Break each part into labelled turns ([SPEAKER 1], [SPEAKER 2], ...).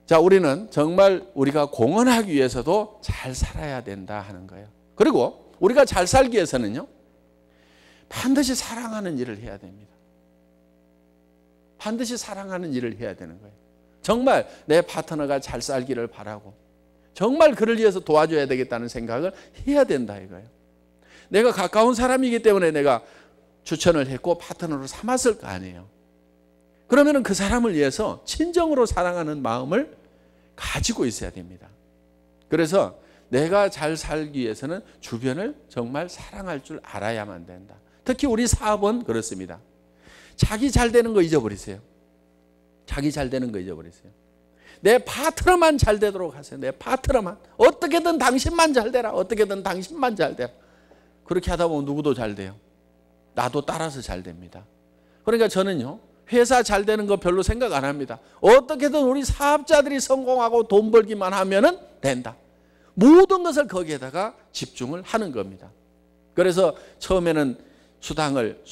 [SPEAKER 1] 자, 우리는 정말 우리가 공헌하기 위해서도 잘 살아야 된다 하는 거예요. 그리고 우리가 잘 살기 위해서는요, 반드시 사랑하는 일을 해야 됩니다. 반드시 사랑하는 일을 해야 되는 거예요. 정말 내 파트너가 잘 살기를 바라고 정말 그를 위해서 도와줘야 되겠다는 생각을 해야 된다 이거예요. 내가 가까운 사람이기 때문에 내가 추천을 했고 파트너로 삼았을 거 아니에요. 그러면 그 사람을 위해서 진정으로 사랑하는 마음을 가지고 있어야 됩니다. 그래서 내가 잘 살기 위해서는 주변을 정말 사랑할 줄 알아야만 된다. 특히 우리 사업은 그렇습니다. 자기 잘 되는 거 잊어버리세요. 자기 잘 되는 거 잊어버리세요. 내 파트너만 잘 되도록 하세요. 내 파트너만. 어떻게든 당신만 잘 되라. 어떻게든 당신만 잘 되라. 그렇게 하다 보면 누구도 잘 돼요. 나도 따라서 잘 됩니다. 그러니까 저는요, 회사 잘 되는 거 별로 생각 안 합니다. 어떻게든 우리 사업자들이 성공하고 돈 벌기만 하면은 된다. 모든 것을 거기에다가 집중을 하는 겁니다. 그래서 처음에는 수당을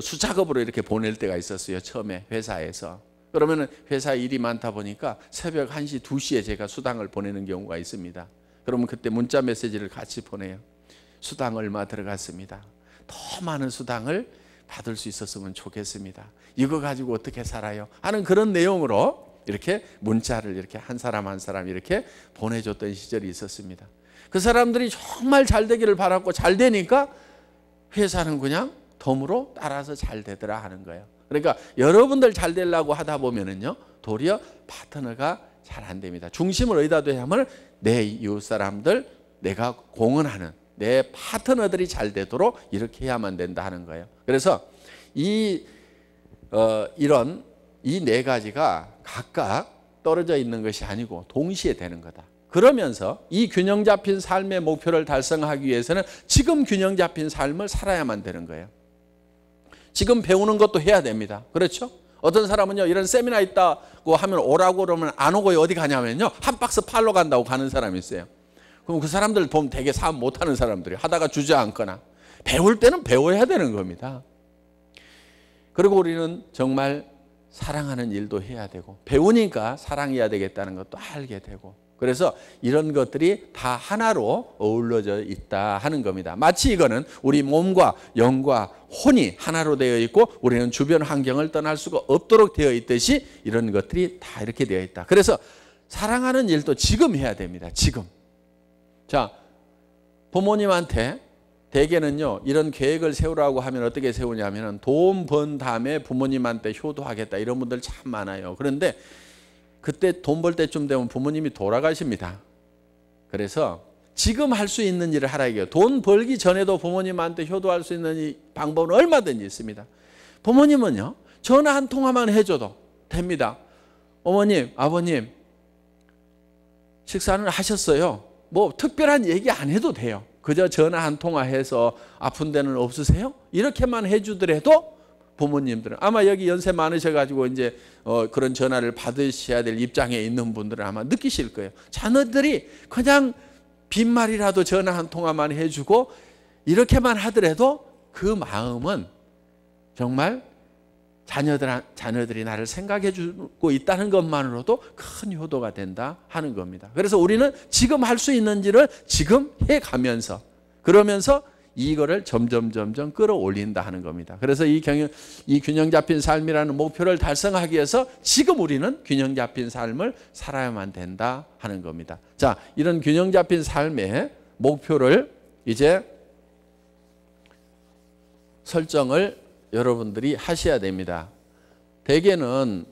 [SPEAKER 1] 수작업으로 이렇게 보낼 때가 있었어요. 처음에 회사에서. 그러면 회사 일이 많다 보니까 새벽 1시, 2시에 제가 수당을 보내는 경우가 있습니다. 그러면 그때 문자 메시지를 같이 보내요. 수당 얼마 들어갔습니다. 더 많은 수당을 받을 수 있었으면 좋겠습니다. 이거 가지고 어떻게 살아요? 하는 그런 내용으로 이렇게 문자를 이렇게 한 사람 한 사람 이렇게 보내줬던 시절이 있었습니다. 그 사람들이 정말 잘 되기를 바랐고 잘 되니까 회사는 그냥 덤으로 따라서 잘 되더라 하는 거예요. 그러니까 여러분들 잘 되려고 하다 보면은요, 도리어 파트너가 잘 안 됩니다. 중심을 어디다 둬야 하면 내 이웃 사람들, 내가 공헌하는 내 파트너들이 잘 되도록 이렇게 해야만 된다 하는 거예요. 그래서 이런 이 네 가지가 각각 떨어져 있는 것이 아니고 동시에 되는 거다. 그러면서 이 균형 잡힌 삶의 목표를 달성하기 위해서는 지금 균형 잡힌 삶을 살아야만 되는 거예요. 지금 배우는 것도 해야 됩니다. 그렇죠? 어떤 사람은요, 이런 세미나 있다고 하면 오라고 그러면 안 오고 어디 가냐면요, 한 박스 팔러 간다고 가는 사람이 있어요. 그럼 그 사람들 보면 되게 사업 못하는 사람들이 하다가 주저앉거나, 배울 때는 배워야 되는 겁니다. 그리고 우리는 정말 사랑하는 일도 해야 되고, 배우니까 사랑해야 되겠다는 것도 알게 되고, 그래서 이런 것들이 다 하나로 어우러져 있다 하는 겁니다. 마치 이거는 우리 몸과 영과 혼이 하나로 되어 있고 우리는 주변 환경을 떠날 수가 없도록 되어 있듯이 이런 것들이 다 이렇게 되어 있다. 그래서 사랑하는 일도 지금 해야 됩니다. 지금. 자, 부모님한테 대개는요, 이런 계획을 세우라고 하면 어떻게 세우냐면 돈 번 다음에 부모님한테 효도하겠다 이런 분들 참 많아요. 그런데 그때 돈 벌 때쯤 되면 부모님이 돌아가십니다. 그래서 지금 할 수 있는 일을 하라 이게요. 돈 벌기 전에도 부모님한테 효도할 수 있는 이 방법은 얼마든지 있습니다. 부모님은요, 전화 한 통화만 해줘도 됩니다. 어머님, 아버님, 식사는 하셨어요? 뭐 특별한 얘기 안 해도 돼요. 그저 전화 한 통화해서 아픈 데는 없으세요? 이렇게만 해주더라도 부모님들은 아마 여기 연세 많으셔가지고 이제 그런 전화를 받으셔야 될 입장에 있는 분들은 아마 느끼실 거예요. 자녀들이 그냥 빈말이라도 전화 한 통화만 해주고 이렇게만 하더라도 그 마음은 정말 자녀들이 나를 생각해 주고 있다는 것만으로도 큰 효도가 된다 하는 겁니다. 그래서 우리는 지금 할 수 있는 일을 지금 해가면서 그러면서 이거를 점점 끌어올린다 하는 겁니다. 그래서 이 균형 잡힌 삶이라는 목표를 달성하기 위해서 지금 우리는 균형 잡힌 삶을 살아야만 된다 하는 겁니다. 자, 이런 균형 잡힌 삶의 목표를 이제 설정을 여러분들이 하셔야 됩니다. 대개는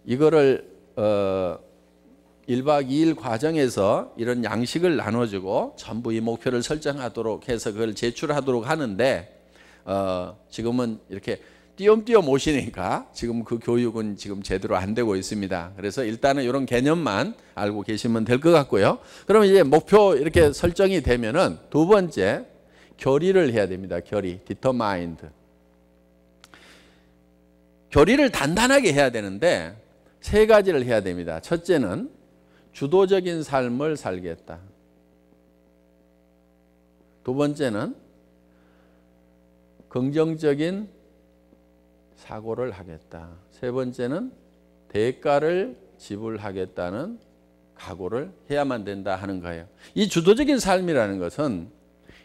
[SPEAKER 1] 이거를 1박 2일 과정에서 이런 양식을 나눠주고 전부 이 목표를 설정하도록 해서 그걸 제출하도록 하는데 지금은 이렇게 띄엄띄엄 오시니까 지금 그 교육은 지금 제대로 안 되고 있습니다. 그래서 일단은 이런 개념만 알고 계시면 될 것 같고요. 그러면 이제 목표 이렇게 설정이 되면은 두 번째 결의를 해야 됩니다. 결의, determined. 결의를 단단하게 해야 되는데 세 가지를 해야 됩니다. 첫째는 주도적인 삶을 살겠다. 두 번째는 긍정적인 사고를 하겠다. 세 번째는 대가를 지불하겠다는 각오를 해야만 된다 하는 거예요. 이 주도적인 삶이라는 것은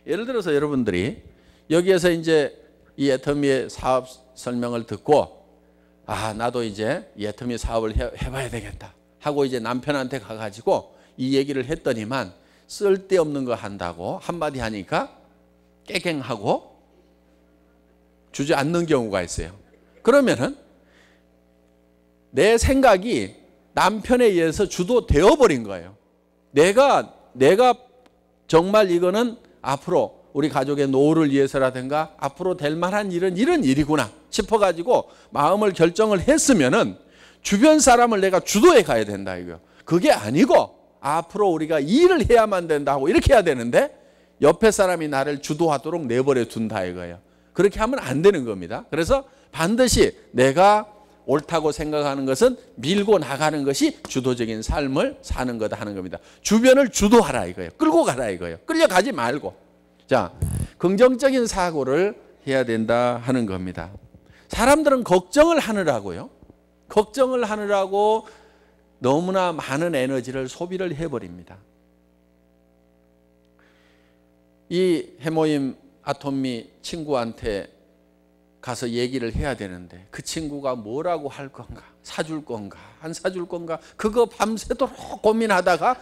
[SPEAKER 1] 예를 들어서 여러분들이 여기에서 이제 이 애터미의 사업 설명을 듣고 나도 이제 이 애터미 사업을 해봐야 되겠다 하고 이제 남편한테 가가지고 이 얘기를 했더니만 쓸데없는 거 한다고 한마디 하니까 깨갱하고 주저앉는 경우가 있어요. 그러면은 내 생각이 남편에 의해서 주도되어 버린 거예요. 내가 정말 이거는 앞으로 우리 가족의 노후를 위해서라든가 앞으로 될 만한 일은 이런 일이구나 싶어가지고 마음을 결정을 했으면은 주변 사람을 내가 주도해 가야 된다 이거요. 그게 아니고 앞으로 우리가 이 일을 해야만 된다고 이렇게 해야 되는데 옆에 사람이 나를 주도하도록 내버려 둔다 이거예요. 그렇게 하면 안 되는 겁니다. 그래서 반드시 내가 옳다고 생각하는 것은 밀고 나가는 것이 주도적인 삶을 사는 거다 하는 겁니다. 주변을 주도하라 이거예요. 끌고 가라 이거예요. 끌려가지 말고. 자, 긍정적인 사고를 해야 된다 하는 겁니다. 사람들은 걱정을 하느라고요. 걱정을 하느라고 너무나 많은 에너지를 소비를 해버립니다. 이 해모임 아토미 친구한테 가서 얘기를 해야 되는데 그 친구가 뭐라고 할 건가? 사줄 건가? 안 사줄 건가? 그거 밤새도록 고민하다가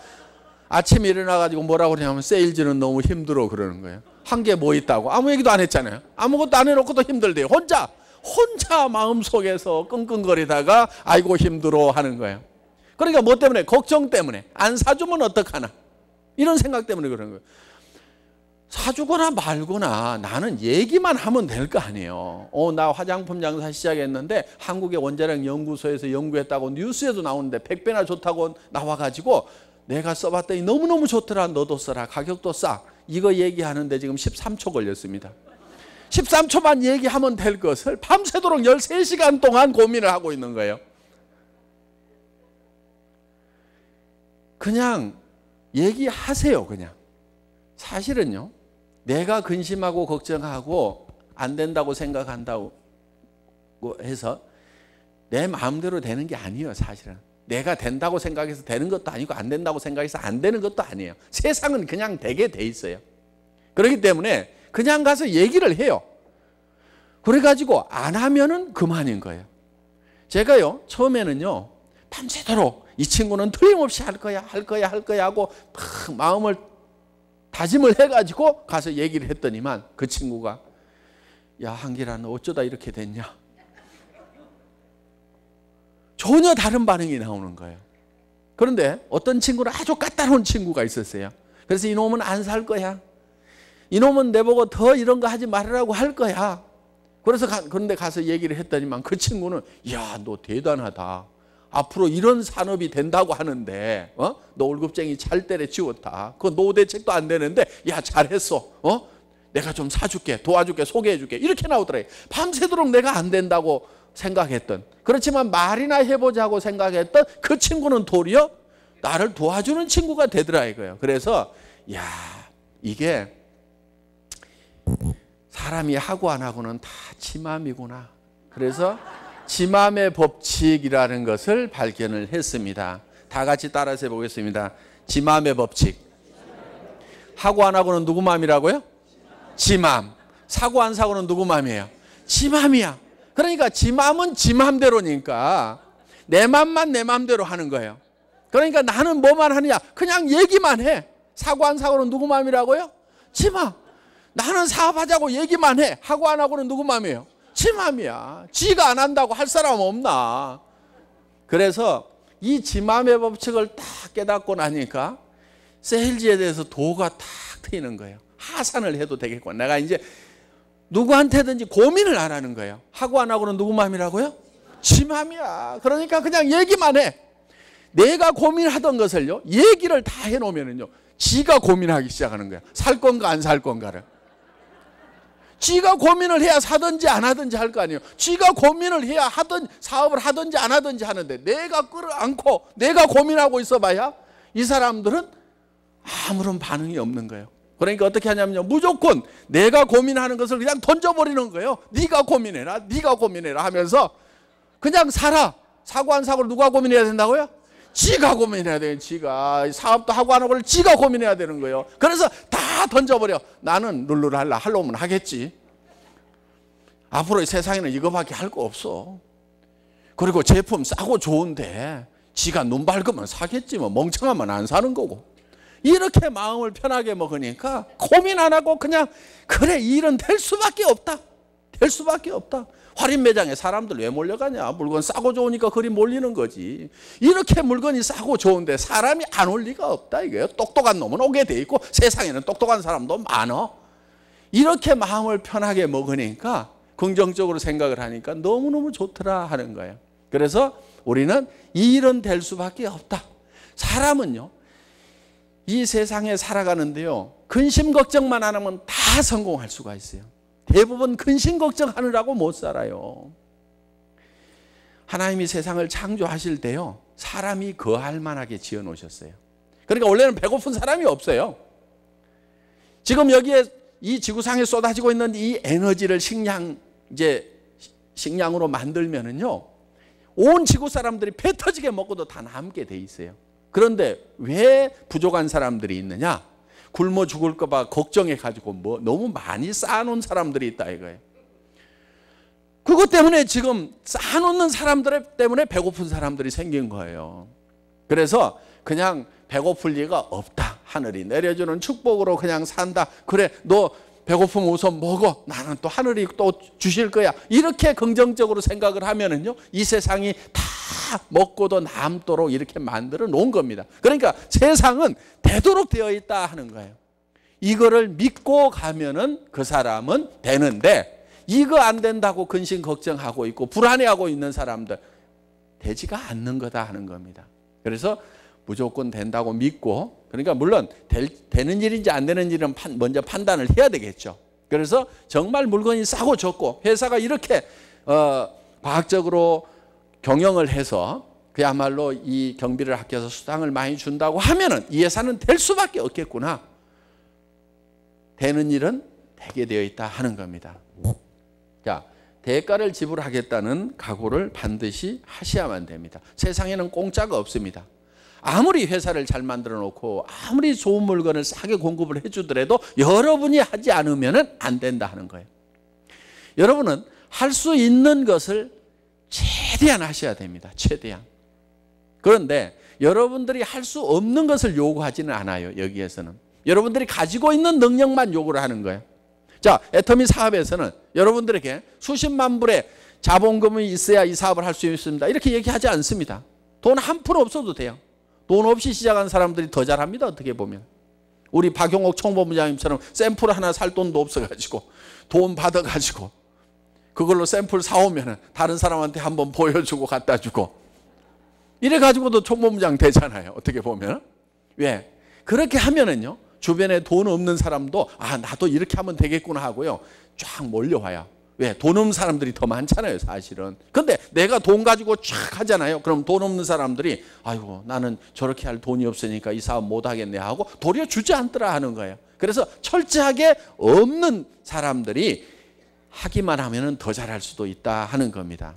[SPEAKER 1] 아침에 일어나가지고 뭐라고 그러냐면 세일즈는 너무 힘들어 그러는 거예요. 한 게 뭐 있다고? 아무 얘기도 안 했잖아요. 아무것도 안 해놓고도 힘들대요. 혼자 마음속에서 끙끙거리다가 아이고 힘들어 하는 거예요. 그러니까 뭐 때문에? 걱정 때문에. 안 사주면 어떡하나? 이런 생각 때문에 그러는 거예요. 사주거나 말거나 나는 얘기만 하면 될 거 아니에요. 나 화장품 장사 시작했는데 한국의 원자력 연구소에서 연구했다고 뉴스에도 나오는데 100배나 좋다고 나와가지고 내가 써봤더니 너무너무 좋더라. 너도 써라. 가격도 싸. 이거 얘기하는데 지금 13초 걸렸습니다. 13초만 얘기하면 될 것을 밤새도록 13시간 동안 고민을 하고 있는 거예요. 그냥 얘기하세요. 그냥. 사실은요. 내가 근심하고 걱정하고 안 된다고 생각한다고 해서 내 마음대로 되는 게 아니에요. 사실은. 내가 된다고 생각해서 되는 것도 아니고 안 된다고 생각해서 안 되는 것도 아니에요. 세상은 그냥 되게 돼 있어요. 그렇기 때문에 그냥 가서 얘기를 해요. 그래가지고 안 하면은 그만인 거예요. 제가요 처음에는요 밤새도록 이 친구는 틀림없이 할 거야 하고 막 마음을 다짐을 해가지고 가서 얘기를 했더니만 그 친구가 야 한길아 너 어쩌다 이렇게 됐냐? 전혀 다른 반응이 나오는 거예요. 그런데 어떤 친구는 아주 까다로운 친구가 있었어요. 그래서 이놈은 안 살 거야. 이놈은 내보고 더 이런 거 하지 말으라고 할 거야. 그래서 그런데 가서 얘기를 했더니만 그 친구는 야 너 대단하다. 앞으로 이런 산업이 된다고 하는데 너 월급쟁이 잘 때려치웠다. 그 노후 대책도 안 되는데 야 잘했어. 내가 좀 사줄게 도와줄게 소개해줄게 이렇게 나오더래요. 밤새도록 내가 안 된다고 생각했던 그렇지만 말이나 해보자고 생각했던 그 친구는 도리어 나를 도와주는 친구가 되더라 이거예요. 그래서 야 이게 사람이 하고 안 하고는 다 지 맘이구나. 그래서 지 맘의 법칙이라는 것을 발견을 했습니다. 다 같이 따라서 해보겠습니다. 지 맘의 법칙. 하고 안 하고는 누구 맘이라고요? 지 맘. 사고 안 사고는 누구 맘이에요? 지 맘이야. 그러니까 지 맘은 지 맘대로니까 내 맘만 내 맘대로 하는 거예요. 그러니까 나는 뭐만 하느냐? 그냥 얘기만 해. 사고 안 사고는 누구 맘이라고요? 지 맘. 나는 사업하자고 얘기만 해. 하고 안 하고는 누구 맘이에요? 지 맘이야. 지가 안 한다고 할 사람 없나? 그래서 이 지 맘의 법칙을 딱 깨닫고 나니까 세일즈에 대해서 도가 탁 트이는 거예요. 하산을 해도 되겠구나. 내가 이제 누구한테든지 고민을 안 하는 거예요. 하고 안 하고는 누구 맘이라고요? 지 맘이야. 그러니까 그냥 얘기만 해. 내가 고민하던 것을요, 얘기를 다 해놓으면요, 지가 고민하기 시작하는 거야. 살 건가 안 살 건가를. 지가 고민을 해야 사든지 안 하든지 할 거 아니에요. 지가 고민을 해야 사업을 하든지 안 하든지 하는데 내가 끌어안고 내가 고민하고 있어봐야 이 사람들은 아무런 반응이 없는 거예요. 그러니까 어떻게 하냐면요, 무조건 내가 고민하는 것을 그냥 던져버리는 거예요. 네가 고민해라 하면서 그냥 살아. 사고 안 사고를 누가 고민해야 된다고요? 지가 고민해야 돼요. 지가 사업도 하고 안 하고를 지가 고민해야 되는 거예요. 그래서 다 던져버려. 나는 룰루를 하려면 하겠지. 앞으로 세상에는 이거밖에 할 거 없어. 그리고 제품 싸고 좋은데 지가 눈 밝으면 사겠지. 뭐 멍청하면 안 사는 거고. 이렇게 마음을 편하게 먹으니까 고민 안 하고 그냥 그래, 일은 될 수밖에 없다. 될 수밖에 없다. 할인 매장에 사람들 왜 몰려가냐? 물건 싸고 좋으니까 그리 몰리는 거지. 이렇게 물건이 싸고 좋은데 사람이 안 올 리가 없다 이거예요. 똑똑한 놈은 오게 돼 있고 세상에는 똑똑한 사람도 많어. 이렇게 마음을 편하게 먹으니까 긍정적으로 생각을 하니까 너무너무 좋더라 하는 거예요. 그래서 우리는 이 일은 될 수밖에 없다. 사람은요, 이 세상에 살아가는데요, 근심 걱정만 안 하면 다 성공할 수가 있어요. 대부분 근심 걱정하느라고 못 살아요. 하나님이 세상을 창조하실 때요, 사람이 거할 만하게 지어 놓으셨어요. 그러니까 원래는 배고픈 사람이 없어요. 지금 여기에 이 지구상에 쏟아지고 있는 이 에너지를 식량으로 만들면은요, 온 지구 사람들이 배 터지게 먹고도 다 남게 돼 있어요. 그런데 왜 부족한 사람들이 있느냐? 굶어 죽을까 봐 걱정해가지고 너무 많이 쌓아놓은 사람들이 있다 이거예요. 그것 때문에 지금 쌓아놓는 사람들 때문에 배고픈 사람들이 생긴 거예요. 그래서 그냥 배고플 리가 없다. 하늘이 내려주는 축복으로 그냥 산다. 그래, 너 배고프면 우선 먹어. 나는 또 하늘이 또 주실 거야. 이렇게 긍정적으로 생각을 하면은요, 이 세상이 다 먹고도 남도록 이렇게 만들어 놓은 겁니다. 그러니까 세상은 되도록 되어 있다 하는 거예요. 이거를 믿고 가면은 그 사람은 되는데, 이거 안 된다고 근심 걱정하고 있고 불안해하고 있는 사람들 되지가 않는 거다 하는 겁니다. 그래서 무조건 된다고 믿고, 그러니까 물론 되는 일인지 안 되는 일은 먼저 판단을 해야 되겠죠. 그래서 정말 물건이 싸고 좋고 회사가 이렇게 과학적으로 경영을 해서 그야말로 이 경비를 아껴서 수당을 많이 준다고 하면은 이 회사는 될 수밖에 없겠구나. 되는 일은 되게 되어 있다 하는 겁니다. 자, 대가를 지불하겠다는 각오를 반드시 하셔야만 됩니다. 세상에는 공짜가 없습니다. 아무리 회사를 잘 만들어 놓고 아무리 좋은 물건을 싸게 공급을 해주더라도 여러분이 하지 않으면 안 된다 하는 거예요. 여러분은 할 수 있는 것을 최대한 하셔야 됩니다. 최대한. 그런데 여러분들이 할 수 없는 것을 요구하지는 않아요. 여기에서는 여러분들이 가지고 있는 능력만 요구를 하는 거예요. 자, 애터미 사업에서는 여러분들에게 수십만 불의 자본금이 있어야 이 사업을 할 수 있습니다. 이렇게 얘기하지 않습니다. 돈 한 푼 없어도 돼요. 돈 없이 시작한 사람들이 더 잘합니다. 어떻게 보면 우리 박용옥 총무부장님처럼 샘플 하나 살 돈도 없어가지고 돈 받아가지고 그걸로 샘플 사오면 다른 사람한테 한번 보여주고 갖다 주고 이래가지고도 총무부장 되잖아요. 어떻게 보면. 왜? 그렇게 하면은요, 주변에 돈 없는 사람도 아, 나도 이렇게 하면 되겠구나 하고요, 쫙 몰려와요. 왜? 돈 없는 사람들이 더 많잖아요, 사실은. 근데 내가 돈 가지고 쫙 하잖아요. 그럼 돈 없는 사람들이 아이고, 나는 저렇게 할 돈이 없으니까 이 사업 못 하겠네 하고 도리어 주지 않더라 하는 거예요. 그래서 철저하게 없는 사람들이 하기만 하면은 더 잘할 수도 있다 하는 겁니다.